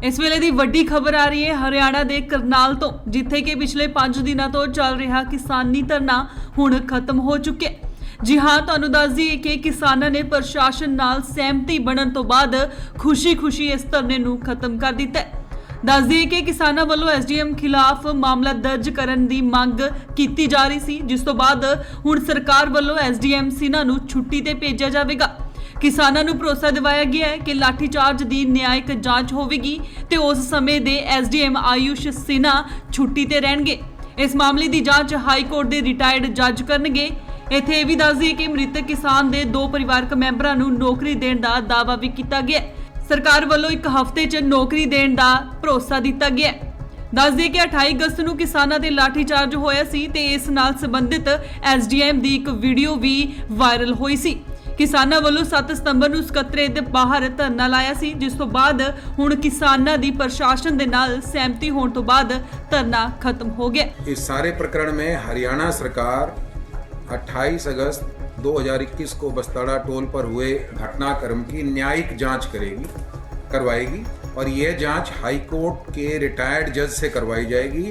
इस वेले दी वड्डी खबर आ रही है हरियाणा के करनाल तो, जिथे कि पिछले 5 दिनों तो चल रहा किसानी धरना हुण खत्म हो चुके। जी हाँ, तुहानू दस दईए कि किसानों ने प्रशासन नाल सहमति बनन तो बाद खुशी इस धरने नू खत्म कर दिता है। दस दईए कि किसानों वालों एसडीएम खिलाफ मामला दर्ज करने की मंग की जा रही सी, जिस तो बाद हुण सरकार वालों एसडीएम सिन्हा नू छुट्टी ते भेजा जाएगा। किसानों को भरोसा दिवाया गया है कि लाठीचार्ज की न्यायिक जांच होगी ते उस समय दे एसडीएम आयुष सिन्हा छुट्टी ते रहणगे। इस मामले की जांच हाई कोर्ट के रिटायर्ड जज करनगे। इत्थे यह भी दस दईए कि मृतक किसान के 2 परिवारक मैंबरां नूं नौकरी देने का दावा भी किया गया। सरकार वालों 1 हफ्ते च नौकरी देने का भरोसा दिता गया। दस दईए कि 28 अगस्त को किसानों के लाठीचार्ज होया सी ते इस नाल संबंधित एसडीएम की एक वीडियो भी वायरल हुई सी। किसानों वालों 7 सितंबर को सकत्रेत दे बाहर धरना लाया सी, जिस तो बाद हुण किसानों की प्रशासन के नाल सहमति होने तो बाद धरना खत्म हो गया। इस सारे प्रकरण में हरियाणा सरकार 28 अगस्त 2021 को बस्ताड़ा टोल पर हुए घटनाक्रम की न्यायिक जांच करवाएगी और यह जांच हाई कोर्ट के रिटायर्ड जज से करवाई जाएगी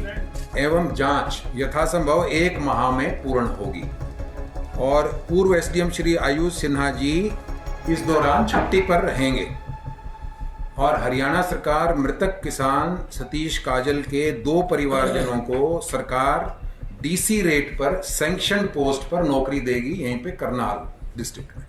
एवं जांच यथासंभव 1 माह में पूर्ण होगी। और पूर्व एसडीएम श्री आयुष सिन्हा जी इस दौरान छुट्टी पर रहेंगे और हरियाणा सरकार मृतक किसान सतीश काजल के 2 परिवारजनों को सरकार डीसी रेट पर सैंक्शन पोस्ट पर नौकरी देगी, यहीं पे करनाल डिस्ट्रिक्ट में।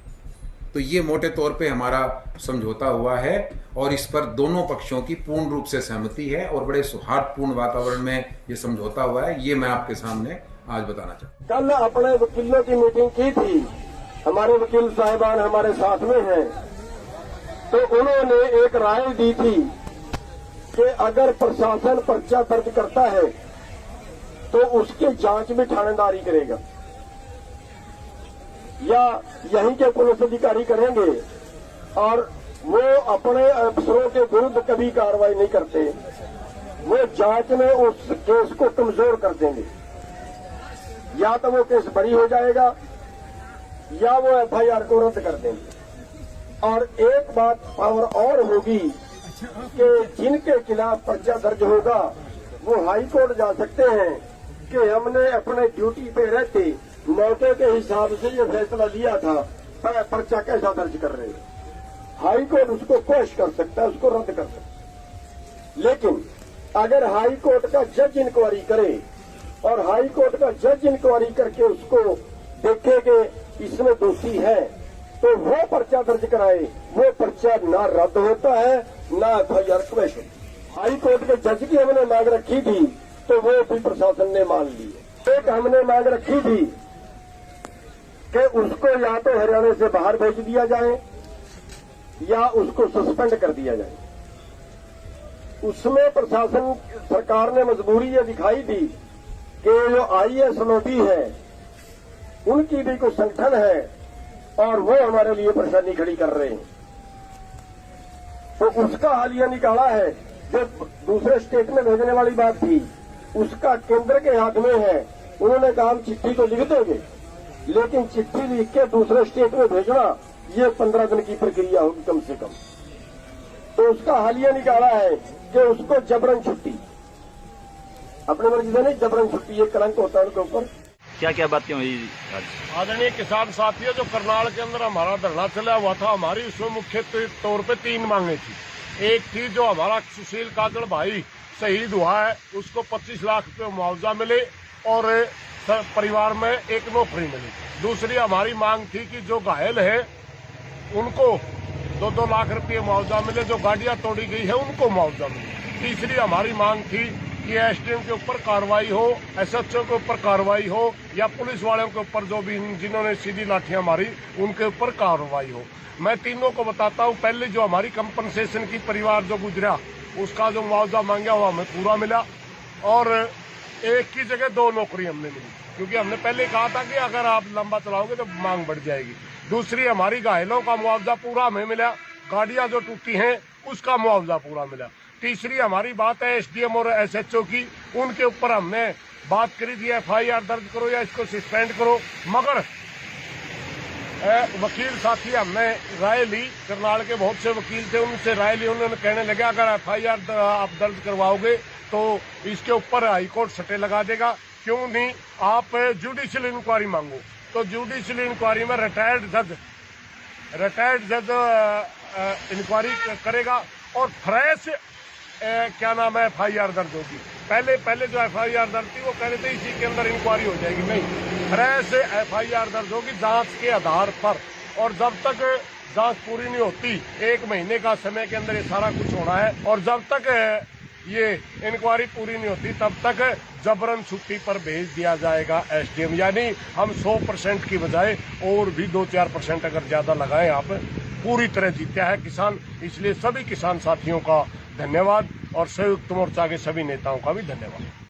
तो ये मोटे तौर पे हमारा समझौता हुआ है और इस पर दोनों पक्षों की पूर्ण रूप से सहमति है और बड़े सौहार्दपूर्ण वातावरण में ये समझौता हुआ है। ये मैं आपके सामने आज बताना चाहता हूँ। कल अपने वकीलों की मीटिंग की थी, हमारे वकील साहिबान हमारे साथ में हैं, तो उन्होंने एक राय दी थी कि अगर प्रशासन पर्चा दर्ज करता है तो उसकी जांच भी थानेदार ही करेगा या यहीं के पुलिस अधिकारी करेंगे और वो अपने अफसरों के विरुद्ध कभी कार्रवाई नहीं करते, वो जांच में उस केस को कमजोर कर देंगे। या तो वो केस बरी हो जाएगा या वो एफआईआर को रद्द कर देंगे। और एक बात पावर और होगी कि जिनके खिलाफ पर्चा दर्ज होगा वो हाई कोर्ट जा सकते हैं कि हमने अपने ड्यूटी पे रहते मौके के हिसाब से ये फैसला लिया था, पर्चा कैसा दर्ज कर रहे हैं। हाई कोर्ट उसको क्वेश्चन कर सकता है, उसको रद्द कर सकता है। लेकिन अगर हाई कोर्ट का जज इंक्वायरी करे और हाई कोर्ट का जज इंक्वायरी करके उसको देखे कि इसमें दोषी है तो वो पर्चा दर्ज कराए, वो पर्चा ना रद्द होता है ना एफआईआर क्वेश्चन। हाई कोर्ट के जज की हमने मांग रखी थी तो वो भी प्रशासन ने मान ली। एक हमने मांग रखी थी कि उसको या तो हरियाणा से बाहर भेज दिया जाए या उसको सस्पेंड कर दिया जाए। उसमें प्रशासन सरकार ने मजबूरी ये दिखाई दी कि जो आईएएस लॉबी है उनकी भी कोई संगठन है और वो हमारे लिए परेशानी खड़ी कर रहे हैं, तो उसका हालिया निकाला है। जो दूसरे स्टेट में भेजने वाली बात थी उसका केंद्र के हाथ में है। उन्होंने कहा हम चिट्ठी तो लिख देंगे, लेकिन चिट्ठी लिख के दूसरे स्टेट में भेजना ये 15 दिन की प्रक्रिया होगी कम से कम। तो उसका हालिया निकाला है कि उसको जबरन छुट्टी, अपने मर्जी से नहीं, जबरन छुट्टी, ये कलंक होता है उनके ऊपर। क्या क्या बातें हुई आदरणीय किसान साथियों, जो करनाल के अंदर हमारा धरना चला हुआ था, हमारी उसमें मुख्य तौर पे 3 मांगे थी। एक थी जो हमारा सुशील काजल भाई शहीद हुआ है उसको 25 लाख रुपये मुआवजा मिले और परिवार में 1 नौकरी मिली। दूसरी हमारी मांग थी कि जो घायल है उनको 2-2 लाख रुपये मुआवजा मिले, जो गाड़ियां तोड़ी गई है उनको मुआवजा मिले। तीसरी हमारी मांग थी कि एसडीएम के ऊपर कार्रवाई हो, एसएचओ के ऊपर कार्रवाई हो या पुलिस वालों के ऊपर जो भी जिन्होंने सीधी लाठियां मारी उनके ऊपर कार्रवाई हो। मैं तीनों को बताता हूं। पहले जो हमारी कंपनसेशन की परिवार जो गुजरा उसका जो मुआवजा मांगा वो हमें पूरा मिला और एक की जगह 2 नौकरी हमने मिली, क्योंकि हमने पहले कहा था कि अगर आप लंबा चलाओगे तो मांग बढ़ जाएगी। दूसरी हमारी घायलों का मुआवजा पूरा हमें मिला, गाड़ियां जो टूटी हैं उसका मुआवजा पूरा मिला। तीसरी हमारी बात है एसडीएम और एसएचओ की, उनके ऊपर हमने बात करी थी एफआईआर दर्ज करो या इसको सस्पेंड करो, मगर वकील साथी हमने राय ली, करनाल के बहुत से वकील थे, उनसे राय ली। उन्होंने कहने लगे अगर FIR आप दर्ज करवाओगे तो इसके ऊपर हाईकोर्ट सटे लगा देगा, क्यों नहीं आप जुडिशियल इंक्वायरी मांगो। तो जुडिशियल इंक्वायरी में रिटायर्ड जज इंक्वायरी करेगा और फ्रेश क्या नाम है FIR दर्ज होगी। पहले जो FIR दर्ज थी वो कह रहे थे इसी के अंदर इंक्वायरी हो जाएगी, नहीं, फ्रेश FIR दर्ज होगी जांच के आधार पर। और जब तक जांच पूरी नहीं होती, 1 महीने का समय के अंदर ये सारा कुछ होना है, और जब तक ये इंक्वायरी पूरी नहीं होती तब तक जबरन छुट्टी पर भेज दिया जाएगा SDM। यानी हम 100% की बजाय और भी 2-4% अगर ज्यादा लगाएं, आप पूरी तरह जीता है किसान। इसलिए सभी किसान साथियों का धन्यवाद और संयुक्त मोर्चा के सभी नेताओं का भी धन्यवाद।